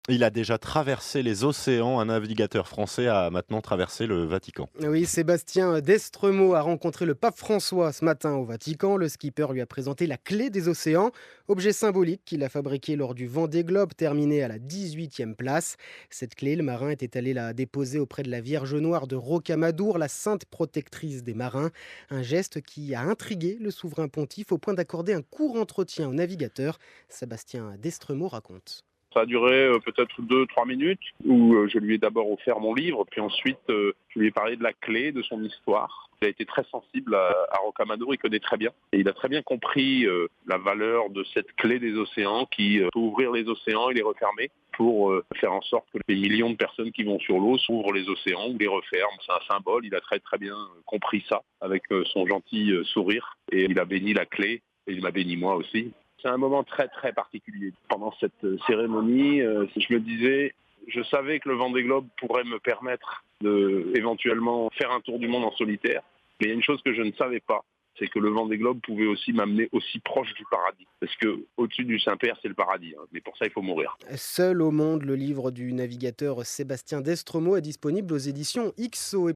Il a déjà traversé les océans. Un navigateur français a maintenant traversé le Vatican. Oui, Sébastien Destremo a rencontré le pape François ce matin au Vatican. Le skipper lui a présenté la clé des océans, objet symbolique qu'il a fabriqué lors du Vendée Globe, terminé à la 18e place. Cette clé, le marin était allé la déposer auprès de la Vierge Noire de Rocamadour, la sainte protectrice des marins. Un geste qui a intrigué le souverain pontife au point d'accorder un court entretien au navigateur. Sébastien Destremo raconte. Ça a duré peut-être 2, 3 minutes où je lui ai d'abord offert mon livre, puis ensuite je lui ai parlé de la clé, de son histoire. Il a été très sensible à Rocamadour, il connaît très bien. Et il a très bien compris la valeur de cette clé des océans qui peut ouvrir les océans et les refermer pour faire en sorte que les millions de personnes qui vont sur l'eau s'ouvrent les océans ou les referment. C'est un symbole, il a très très bien compris ça avec son gentil sourire. Et il a béni la clé et il m'a béni moi aussi. C'est un moment très très particulier. Pendant cette cérémonie, je me disais, je savais que le Vendée Globe pourrait me permettre de éventuellement faire un tour du monde en solitaire. Mais il y a une chose que je ne savais pas, c'est que le Vendée Globe pouvait aussi m'amener aussi proche du paradis. Parce que au-dessus du Saint-Père, c'est le paradis. Mais pour ça, il faut mourir. Seul au monde, le livre du navigateur Sébastien Destremo est disponible aux éditions XO.